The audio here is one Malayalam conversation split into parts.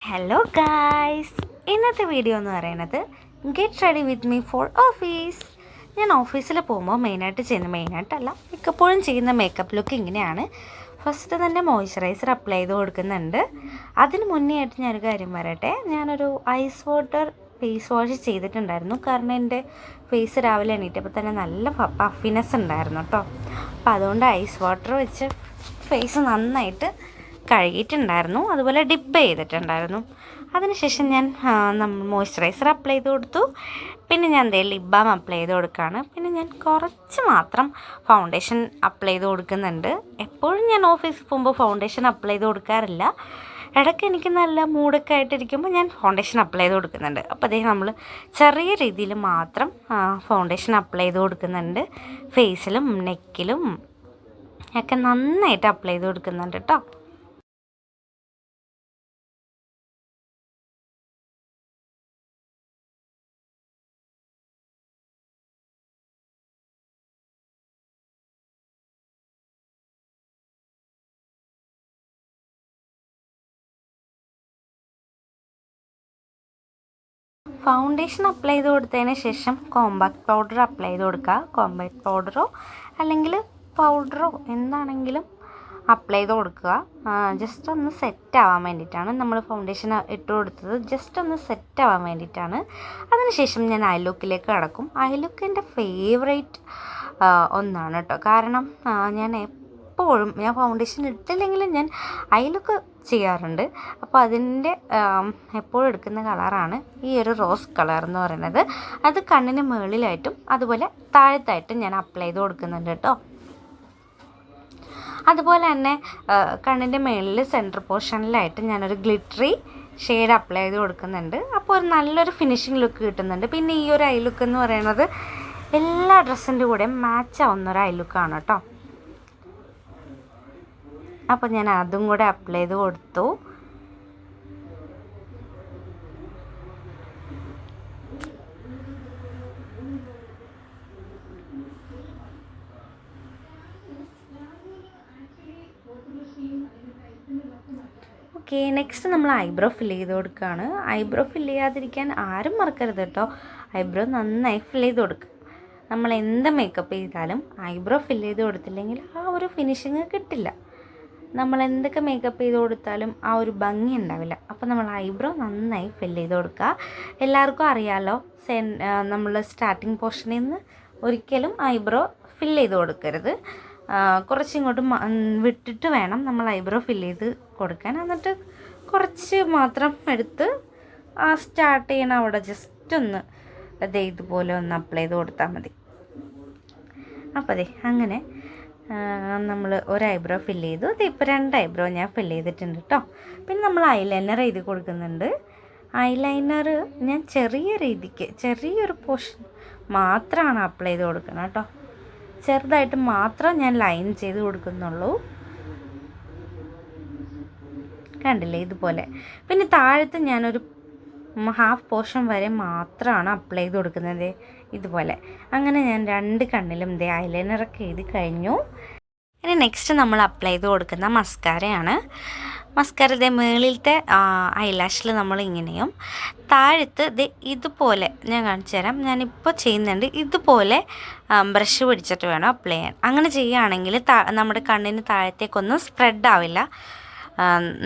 ഹലോ ഗായ്സ്, ഇന്നത്തെ വീഡിയോ എന്ന് പറയുന്നത് get ready with me for office. ഞാൻ ഓഫീസിൽ പോകുമ്പോൾ മെയിനായിട്ടല്ല മിക്കപ്പോഴും ചെയ്യുന്ന മേക്കപ്പ് ലുക്ക് ഇങ്ങനെയാണ്. ഫസ്റ്റ് തന്നെ മോയ്സ്ചറൈസർ അപ്ലൈ ചെയ്ത് കൊടുക്കുന്നുണ്ട്. അതിന് മുന്നേ ആയിട്ട് ഞാനൊരു കാര്യം പറയട്ടെ. ഞാനൊരു ഐസ് വാട്ടർ ഫേസ് വാഷ് ചെയ്തിട്ടുണ്ടായിരുന്നു. കാരണം എൻ്റെ ഫേസ് രാവിലെ എണീറ്റപ്പോൾ തന്നെ നല്ല പഫിനെസ് ഉണ്ടായിരുന്നു കേട്ടോ. അപ്പോൾ അതുകൊണ്ട് ഐസ് വാട്ടർ വെച്ച് ഫേസ് നന്നായിട്ട് കഴുകിയിട്ടുണ്ടായിരുന്നു, അതുപോലെ ഡിപ്പ് ചെയ്തിട്ടുണ്ടായിരുന്നു. അതിനുശേഷം ഞാൻ മോയ്സ്ചറൈസർ അപ്ലൈ ചെയ്ത് കൊടുത്തു. പിന്നെ ഞാൻ ലിപ് ബാം അപ്ലൈ ചെയ്ത് കൊടുക്കുകയാണ്. പിന്നെ ഞാൻ കുറച്ച് മാത്രം ഫൗണ്ടേഷൻ അപ്ലൈ ചെയ്ത് കൊടുക്കുന്നുണ്ട്. എപ്പോഴും ഞാൻ ഓഫീസിൽ പോകുമ്പോൾ ഫൗണ്ടേഷൻ അപ്ലൈ ചെയ്ത് കൊടുക്കാറില്ല. ഇടയ്ക്ക് എനിക്ക് നല്ല മൂഡൊക്കെ ആയിട്ടിരിക്കുമ്പോൾ ഞാൻ ഫൗണ്ടേഷൻ അപ്ലൈ ചെയ്ത് കൊടുക്കുന്നുണ്ട്. അപ്പോൾ അതേ നമ്മൾ ചെറിയ രീതിയിൽ മാത്രം ഫൗണ്ടേഷൻ അപ്ലൈ ചെയ്ത് കൊടുക്കുന്നുണ്ട്. ഫേസിലും നെക്കിലും ഒക്കെ നന്നായിട്ട് അപ്ലൈ ചെയ്ത് കൊടുക്കുന്നുണ്ട് കേട്ടോ. ഫൗണ്ടേഷൻ അപ്ലൈ ചെയ്ത് കൊടുത്തതിന് ശേഷം കോമ്പാക്ട് പൗഡർ അപ്ലൈ ചെയ്ത് കൊടുക്കുക. കോമ്പാക്ട് പൗഡറോ അല്ലെങ്കിൽ പൗഡറോ എന്താണെങ്കിലും അപ്ലൈ ചെയ്ത് കൊടുക്കുക. ജസ്റ്റ് ഒന്ന് സെറ്റ് ആവാൻ വേണ്ടിയിട്ടാണ് നമ്മൾ ഫൗണ്ടേഷൻ ഇട്ട് കൊടുത്തത്. ജസ്റ്റ് ഒന്ന് സെറ്റ് ആവാൻ വേണ്ടിയിട്ടാണ്. അതിനുശേഷം ഞാൻ ഐ ലുക്കിലേക്ക് കടക്കും. ഐ ലുക്ക് എൻ്റെ ഫേവറേറ്റ് ഒന്നാണ് കേട്ടോ. കാരണം ഞാൻ ഫൗണ്ടേഷൻ ഇട്ടില്ലെങ്കിലും ഞാൻ ഐ ലുക്ക് ചെയ്യാറുണ്ട്. അപ്പോൾ അതിൻ്റെ എപ്പോഴും എടുക്കുന്ന കളറാണ് ഈ ഒരു റോസ് കളർ എന്ന് പറയുന്നത്. അത് കണ്ണിന് മുകളിലായിട്ടും അതുപോലെ താഴത്തായിട്ടും ഞാൻ അപ്ലൈ ചെയ്ത് കൊടുക്കുന്നുണ്ട് കേട്ടോ. അതുപോലെ തന്നെ കണ്ണിൻ്റെ മുകളിൽ സെൻറ്റർ പോർഷനിലായിട്ട് ഞാനൊരു ഗ്ലിറ്ററി ഷെയ്ഡ് അപ്ലൈ ചെയ്ത് കൊടുക്കുന്നുണ്ട്. അപ്പോൾ ഒരു നല്ലൊരു ഫിനിഷിങ് ലുക്ക് കിട്ടുന്നുണ്ട്. പിന്നെ ഈ ഒരു ഐ ലുക്ക് എന്ന് പറയുന്നത് എല്ലാ ഡ്രസ്സിൻ്റെ കൂടെയും മാച്ച് ആവുന്ന ഒരു ഐ ലുക്കാണ് കേട്ടോ. അപ്പോൾ ഞാൻ അതും കൂടെ അപ്ലൈ ചെയ്ത് കൊടുത്തു. ഓക്കെ, നെക്സ്റ്റ് നമ്മൾ ഐബ്രോ ഫില്ല് ചെയ്ത് കൊടുക്കുകയാണ്. ഐബ്രോ ഫില്ല് ചെയ്യാതിരിക്കാൻ ആരും മറക്കരുത് കേട്ടോ. ഐബ്രോ നന്നായി ഫില്ല് ചെയ്ത് കൊടുക്കുക. നമ്മൾ എന്ത് മേക്കപ്പ് ചെയ്താലും ഐബ്രോ ഫില്ല് ചെയ്ത് കൊടുത്തില്ലെങ്കിൽ ആ ഒരു ഫിനിഷിങ് കിട്ടില്ല. നമ്മൾ എന്തൊക്കെ മേക്കപ്പ് ചെയ്ത് കൊടുത്താലും ആ ഒരു ഭംഗി ഉണ്ടാവില്ല. അപ്പോൾ നമ്മൾ ഐബ്രോ നന്നായി ഫില്ല് ചെയ്ത് കൊടുക്കുക. എല്ലാവർക്കും അറിയാമല്ലോ, നമ്മൾ സ്റ്റാർട്ടിങ് പോർഷനിൽ നിന്ന് ഒരിക്കലും ഐബ്രോ ഫില്ല് ചെയ്ത് കൊടുക്കരുത്. കുറച്ചിങ്ങോട്ട് വിട്ടിട്ട് വേണം നമ്മൾ ഐബ്രോ ഫില്ല് ചെയ്ത് കൊടുക്കാൻ. എന്നിട്ട് കുറച്ച് മാത്രം എടുത്ത് സ്റ്റാർട്ട് ചെയ്യണ അവിടെ ജസ്റ്റ് ഒന്ന് ഇതുപോലെ ഒന്ന് അപ്ലൈ ചെയ്ത് കൊടുത്താൽ മതി. അപ്പോൾ അങ്ങനെ നമ്മൾ ഒരു ഐബ്രോ ഫില്ല് ചെയ്തു. ഇപ്പോൾ 2 ഐബ്രോ ഞാൻ ഫില്ല് ചെയ്തിട്ടുണ്ട് കേട്ടോ. പിന്നെ നമ്മൾ ഐലൈനർ എഴുതി കൊടുക്കുന്നുണ്ട്. ഐലൈനർ ഞാൻ ചെറിയൊരു പോർഷൻ മാത്രമാണ് അപ്ലൈ ചെയ്ത് കൊടുക്കുന്നത് കേട്ടോ. ചെറുതായിട്ട് മാത്രം ഞാൻ ലൈൻ ചെയ്ത് കൊടുക്കുന്നുള്ളൂ. കണ്ടില്ലേ ഇതുപോലെ. പിന്നെ താഴത്ത് ഞാനൊരു ഹാഫ് പോർഷൻ വരെ മാത്രമാണ് അപ്ലൈ ചെയ്ത് കൊടുക്കുന്നത് ഇതുപോലെ. അങ്ങനെ ഞാൻ 2 കണ്ണിലും ഐലൈനറൊക്കെ എഴുതി കഴിഞ്ഞു. ഇനി നെക്സ്റ്റ് നമ്മൾ അപ്ലൈ ചെയ്ത് കൊടുക്കുന്ന മസ്കാരയാണ്. മസ്കാര മുകളിലത്തെ ഐലാഷിൽ നമ്മൾ ഇങ്ങനെയും താഴത്ത് ഇതുപോലെ ഞാൻ കാണിച്ചു തരാം. ഞാനിപ്പോൾ ചെയ്യുന്നുണ്ട്. ഇതുപോലെ ബ്രഷ് പിടിച്ചിട്ട് വേണം അപ്ലൈ ചെയ്യാൻ. അങ്ങനെ ചെയ്യുകയാണെങ്കിൽ നമ്മുടെ കണ്ണിന് താഴത്തേക്കൊന്നും സ്പ്രെഡ് ആവില്ല.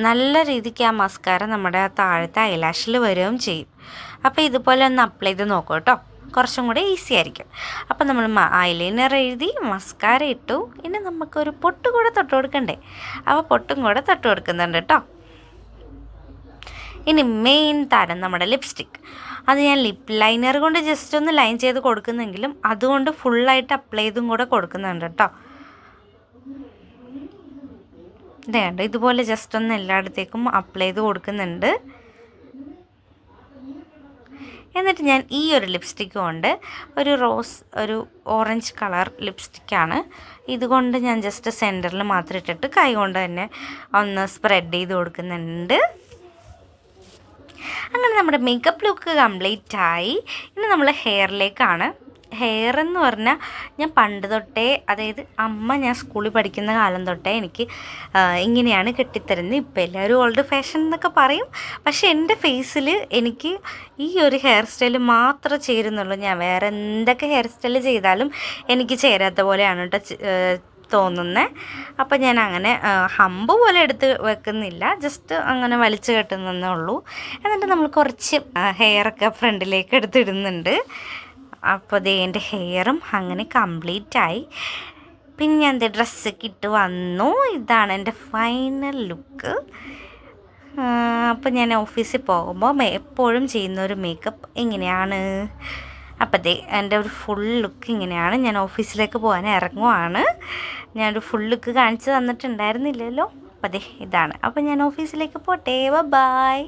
നല്ല രീതിക്ക് ആ മസ്കാര നമ്മുടെ താഴത്തെ ഐലാഷിൽ വരികയും ചെയ്യും. അപ്പോൾ ഇതുപോലെ ഒന്ന് അപ്ലൈ ചെയ്ത് നോക്കൂ കേട്ടോ. കുറച്ചും കൂടെ ഈസി ആയിരിക്കും. അപ്പോൾ നമ്മൾ ഐലൈനർ എഴുതി മസ്കാര ഇട്ടു. ഇനി നമുക്കൊരു പൊട്ട് കൂടെ തൊട്ട് കൊടുക്കണ്ടേ. അപ്പോൾ പൊട്ടും കൂടെ തൊട്ട് കൊടുക്കുന്നുണ്ട് കേട്ടോ. ഇനി മെയിൻ താരം നമ്മുടെ ലിപ്സ്റ്റിക്ക്. അത് ഞാൻ ലിപ്പ് ലൈനർ കൊണ്ട് ജസ്റ്റ് ഒന്ന് ലൈൻ ചെയ്ത് കൊടുക്കുന്നെങ്കിലും അതുകൊണ്ട് ഫുള്ളായിട്ട് അപ്ലൈ ചെയ്തും കൂടെ കൊടുക്കുന്നുണ്ട് കേട്ടോ. ഇതേണ്ട ഇതുപോലെ ജസ്റ്റ് ഒന്ന് എല്ലായിടത്തേക്കും അപ്ലൈ ചെയ്ത് കൊടുക്കുന്നുണ്ട്. എന്നിട്ട് ഞാൻ ഈ ഒരു ലിപ്സ്റ്റിക്ക് കൊണ്ട് ഒരു ഓറഞ്ച് കളർ ലിപ്സ്റ്റിക്കാണ്. ഇതുകൊണ്ട് ഞാൻ ജസ്റ്റ് സെൻറ്ററിൽ മാത്രം ഇട്ടിട്ട് കൈ കൊണ്ട് തന്നെ ഒന്ന് സ്പ്രെഡ് ചെയ്ത് കൊടുക്കുന്നുണ്ട്. അങ്ങനെ നമ്മുടെ മേക്കപ്പ് ലുക്ക് കംപ്ലീറ്റ് ആയി. ഇനി നമ്മൾ ഹെയറിലേക്കാണ്. ഹെയർ എന്ന് പറഞ്ഞാൽ ഞാൻ പണ്ട് തൊട്ടേ, അതായത് ഞാൻ സ്കൂളിൽ പഠിക്കുന്ന കാലം തൊട്ടേ എനിക്ക് ഇങ്ങനെയാണ് കെട്ടിത്തരുന്നത്. ഇപ്പോൾ എല്ലാവരും ഓൾഡ് ഫാഷൻ എന്നൊക്കെ പറയും, പക്ഷെ എൻ്റെ ഫേസിൽ എനിക്ക് ഈ ഒരു ഹെയർ സ്റ്റൈൽ മാത്രമേ ചേരുന്നുള്ളൂ. ഞാൻ വേറെ എന്തൊക്കെ ഹെയർ സ്റ്റൈൽ ചെയ്താലും എനിക്ക് ചേരാത്ത പോലെയാണ് കേട്ടോ തോന്നുന്നത്. അപ്പം ഞാൻ അങ്ങനെ ഹമ്പ് പോലെ എടുത്ത് വെക്കുന്നില്ല, ജസ്റ്റ് അങ്ങനെ വലിച്ചു കെട്ടുന്നേ ഉള്ളൂ. എന്നിട്ട് നമ്മൾ കുറച്ച് ഹെയറൊക്കെ ഫ്രണ്ടിലേക്ക് എടുത്തിടുന്നുണ്ട്. അപ്പോൾ ദേ എൻ്റെ ഹെയറും അങ്ങനെ കംപ്ലീറ്റായി. പിന്നെ ഞാൻ എൻ്റെ ഡ്രസ്സൊക്കെ ഇട്ട് വന്നു. ഇതാണ് എൻ്റെ ഫൈനൽ ലുക്ക്. അപ്പോൾ ഞാൻ ഓഫീസിൽ പോകുമ്പോൾ എപ്പോഴും ചെയ്യുന്നൊരു മേക്കപ്പ് ഇങ്ങനെയാണ്. അപ്പോൾ ദേ എൻ്റെ ഒരു ഫുൾ ലുക്ക് ഇങ്ങനെയാണ്. ഞാൻ ഓഫീസിലേക്ക് പോകാൻ ഇറങ്ങുവാണ്. ഞാനൊരു ഫുൾ ലുക്ക് കാണിച്ച് തന്നിട്ടുണ്ടായിരുന്നില്ലല്ലോ. അപ്പോൾ ദേ ഇതാണ്. അപ്പോൾ ഞാൻ ഓഫീസിലേക്ക് പോട്ടെ. ബൈ.